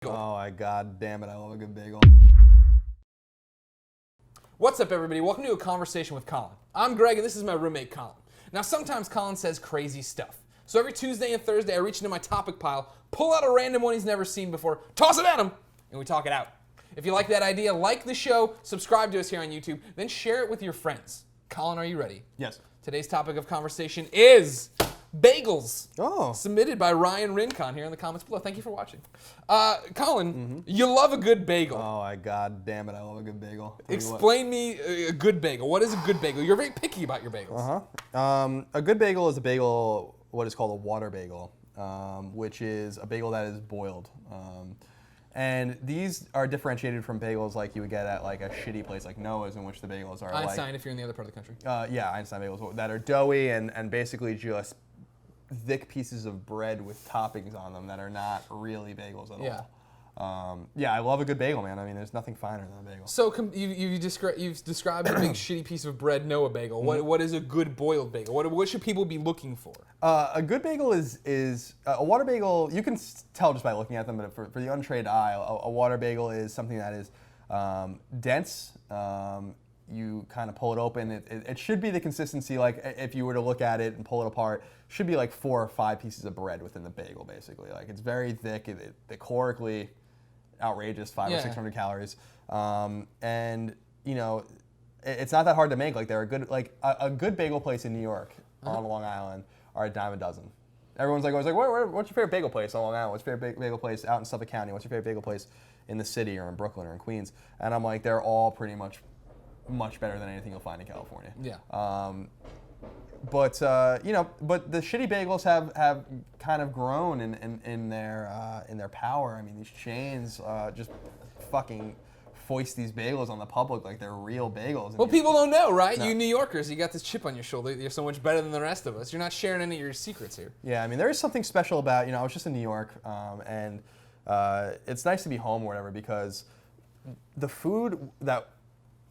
Oh my god damn it, I love a good bagel. What's up, everybody? Welcome to A Conversation with Colin. I'm Greg, and this is my roommate, Colin. Now, sometimes Colin says crazy stuff. So every Tuesday and Thursday, I reach into my topic pile, pull out a random one he's never seen before, toss it at him, and we talk it out. If you like that idea, like the show, subscribe to us here on YouTube, then share it with your friends. Colin, are you ready? Yes. Today's topic of conversation is bagels. Oh. Submitted by Ryan Rincon here in the comments below. Thank you for watching. Colin, you love a good bagel. Oh my god damn it, I love a good bagel. Explain me a good bagel. What is a good bagel? You're very picky about your bagels. A good bagel is a bagel, what is called a water bagel, which is a bagel that is boiled. And these are differentiated from bagels like you would get at like a shitty place like Noah's, in which the bagels are Einstein, if you're in the other part of the country. yeah, Einstein bagels that are doughy and basically just thick pieces of bread with toppings on them that are not really bagels at all. Yeah, I love a good bagel, man. I mean, there's nothing finer than a bagel. So you've described a big shitty piece of bread, Noah bagel. What is a good boiled bagel? What should people be looking for? A good bagel is a water bagel. You can tell just by looking at them, but for the untrained eye, a water bagel is something that is dense. You kind of pull it open. It should be the consistency, like if you were to look at it and pull it apart, should be like 4 or 5 pieces of bread within the bagel, basically. Like it's very thick, the calorically outrageous, 500 or 600 calories, and you know, it's not that hard to make. Like there are good, like a good bagel place in New York on Long Island are a dime a dozen. Everyone's like, what's your favorite bagel place on Long Island? What's your favorite bagel place out in Suffolk County? What's your favorite bagel place in the city or in Brooklyn or in Queens? And I'm like, they're all pretty much better than anything you'll find in California. Yeah. But the shitty bagels have kind of grown in their power. I mean, these chains just fucking foist these bagels on the public like they're real bagels. Well, people don't know, right? No. You New Yorkers, you got this chip on your shoulder. You're so much better than the rest of us. You're not sharing any of your secrets here. Yeah, I mean, there is something special about, I was just in New York, and it's nice to be home or whatever, because the food that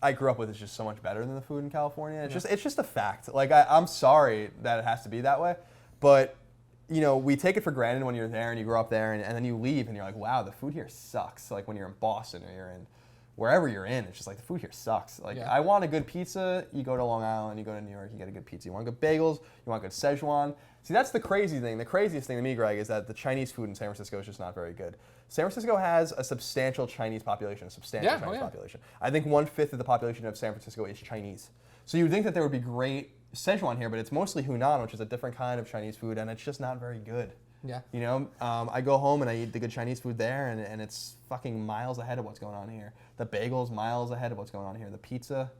I grew up with is just so much better than the food in California. It's just a fact. Like I'm sorry that it has to be that way, but we take it for granted when you're there and you grow up there, and then you leave and you're like, wow, the food here sucks. Like when you're in Boston or you're in wherever you're in, it's just like the food here sucks. Like I want a good pizza, you go to Long Island, you go to New York, you get a good pizza. You want good bagels, you want good Szechuan. See, that's the crazy thing. The craziest thing to me, Greg, is that the Chinese food in San Francisco is just not very good. San Francisco has a substantial Chinese population, population. I think 1/5 of the population of San Francisco is Chinese. So you would think that there would be great Szechuan here, but it's mostly Hunan, which is a different kind of Chinese food, and it's just not very good. Yeah. I go home and I eat the good Chinese food there, and it's fucking miles ahead of what's going on here. The bagels, miles ahead of what's going on here. The pizza,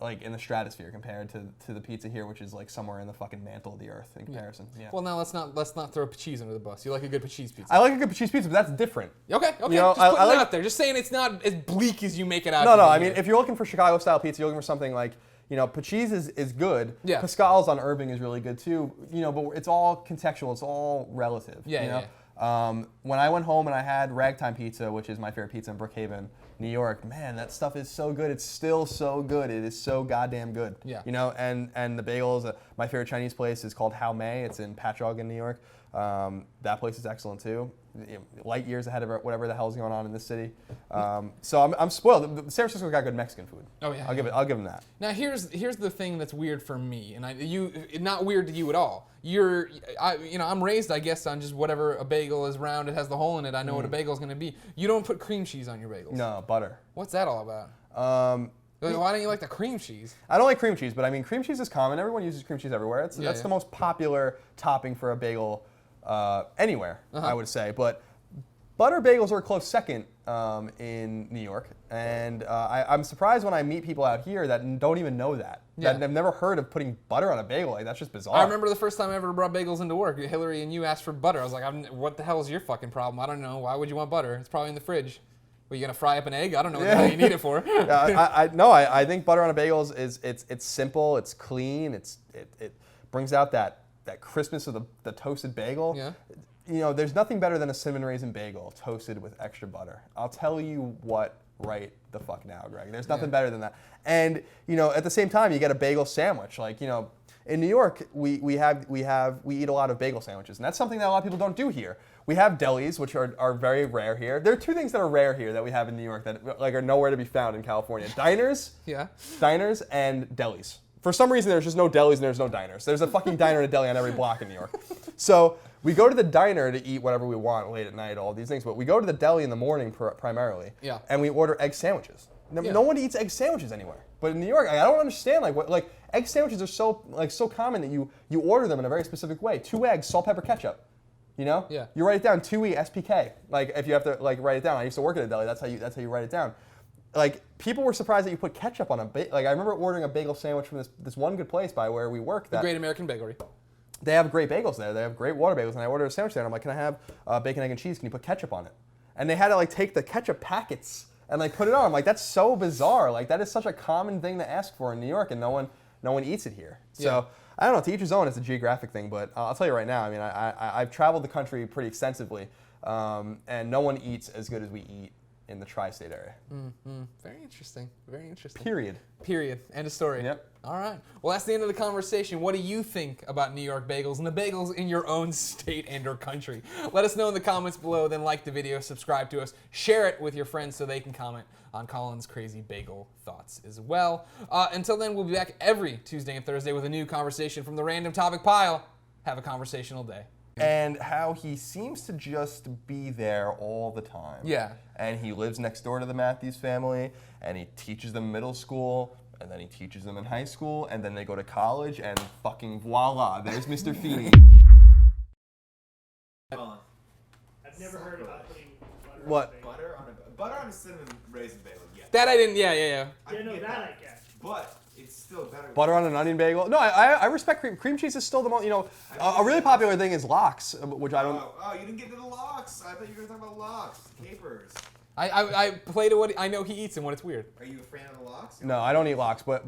like in the stratosphere compared to the pizza here, which is like somewhere in the fucking mantle of the earth in comparison. Yeah. Well, now let's not throw cheese under the bus. You like a good cheese pizza? I like a good cheese pizza, but that's different. Okay. Just putting it out there. Just saying it's not as bleak as you make it out. No. I mean, if you're looking for Chicago style pizza, you're looking for something like, Pacheese is good. Yeah. Pascal's on Irving is really good too. But it's all contextual. It's all relative. Yeah. When I went home and I had Ragtime Pizza, which is my favorite pizza in Brookhaven, New York, man, that stuff is so good. It's still so good. It is so goddamn good. Yeah. And the bagels, my favorite Chinese place is called How Mei. It's in Patchogue, New York. That place is excellent too. Light years ahead of whatever the hell's going on in this city. So I'm spoiled. San Francisco got good Mexican food. Oh yeah. I'll give them that. Now here's the thing that's weird for me, and not weird to you at all. I'm raised, I guess, on just whatever a bagel is round, it has the hole in it. I know what a bagel is going to be. You don't put cream cheese on your bagels. No, butter. What's that all about? Why don't you like the cream cheese? I don't like cream cheese, but I mean, cream cheese is common. Everyone uses cream cheese everywhere. That's the most popular topping for a bagel anywhere, I would say. But butter bagels are a close second in New York. And I'm surprised when I meet people out here that don't even know that. Yeah. That have never heard of putting butter on a bagel. Like, that's just bizarre. I remember the first time I ever brought bagels into work. Hillary and you asked for butter. I was like, what the hell is your fucking problem? I don't know. Why would you want butter? It's probably in the fridge. Were you gonna fry up an egg? I don't know what the hell you need it for. I think butter on a bagel is it's simple, it's clean, it brings out that crispness of the toasted bagel. Yeah. There's nothing better than a cinnamon raisin bagel toasted with extra butter. I'll tell you what right the fuck now, Greg. There's nothing better than that. And at the same time, you get a bagel sandwich. Like in New York, we eat a lot of bagel sandwiches, and that's something that a lot of people don't do here. We have delis, which are very rare here. There are two things that are rare here that we have in New York that like are nowhere to be found in California: diners and delis. For some reason, there's just no delis and there's no diners. There's a fucking diner and a deli on every block in New York. So we go to the diner to eat whatever we want late at night, all these things. But we go to the deli in the morning primarily, and we order egg sandwiches. No one eats egg sandwiches anywhere. But in New York, I don't understand egg sandwiches are so common that you order them in a very specific way. 2 eggs, salt, pepper, ketchup. You know? Yeah. You write it down, 2E, SPK. Like if you have to write it down. I used to work at a deli. That's how you write it down. Like people were surprised that you put ketchup on a bagel. Like I remember ordering a bagel sandwich from this one good place by where we work. The Great American Bakery. They have great bagels there. They have great water bagels. And I ordered a sandwich there, and I'm like, can I have bacon, egg, and cheese? Can you put ketchup on it? And they had to take the ketchup packets and put it on. I'm like, that's so bizarre. Like that is such a common thing to ask for in New York, and no one eats it here. So I don't know. To each his own. It's a geographic thing, but I'll tell you right now. I mean, I've traveled the country pretty extensively, and no one eats as good as we eat in the tri-state area. Very interesting. Very interesting. Period. End of story. Yep. All right. Well, that's the end of the conversation. What do you think about New York bagels and the bagels in your own state and or country? Let us know in the comments below. Then like the video, subscribe to us, share it with your friends so they can comment on Colin's crazy bagel thoughts as well. Until then, we'll be back every Tuesday and Thursday with a new conversation from the random topic pile. Have a conversational day. And how he seems to just be there all the time. Yeah. And he lives next door to the Matthews family, and he teaches them middle school, and then he teaches them in high school, and then they go to college, and fucking voila, there's Mr. Feeney. Colin. I've never heard about putting butter What? on Butter on a cinnamon raisin bagel, yeah. That I didn't, yeah. Yeah, can no, get that I get. But it's still better. Butter on an onion bagel. No, I respect cream. Cream cheese is still the most, a really popular thing is lox, which I don't. Oh, you didn't get to the lox. I thought you were going to talk about lox. Capers. I play to what I know he eats and when it's weird. Are you a fan of the lox? No, I don't eat lox, but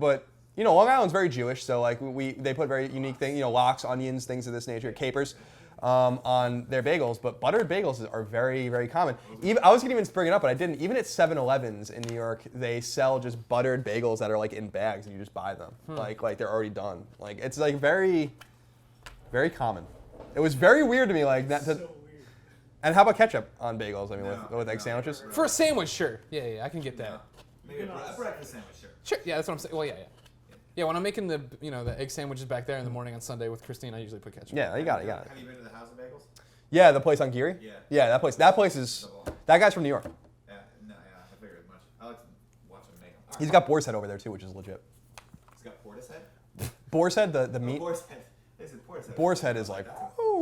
Long Island's very Jewish, so they put very unique things, lox, onions, things of this nature, capers, on their bagels. But buttered bagels are very, very common. I was gonna even bring it up, but I didn't. Even at 7-Elevens in New York, they sell just buttered bagels that are in bags, and you just buy them, like they're already done. It's very, very common. It was very weird to me, that. So weird. And how about ketchup on bagels? I mean, with egg sandwiches. For a sandwich, sure. Yeah, I can get that. Maybe a breakfast sandwich, sure. Sure. Yeah, that's what I'm saying. Well, yeah. Yeah, when I'm making the egg sandwiches back there in the morning on Sunday with Christine, I usually put ketchup. Yeah, you got it. Have you been to the House of Bagels? Yeah, the place on Geary? Yeah. Yeah, that place is, that guy's from New York. Yeah, I figured as much. I like to watch him make them. He's got boar's head over there too, which is legit. He's got Portishead? Boar's head, the meat. Boar's head. They said Portishead. Boar's head is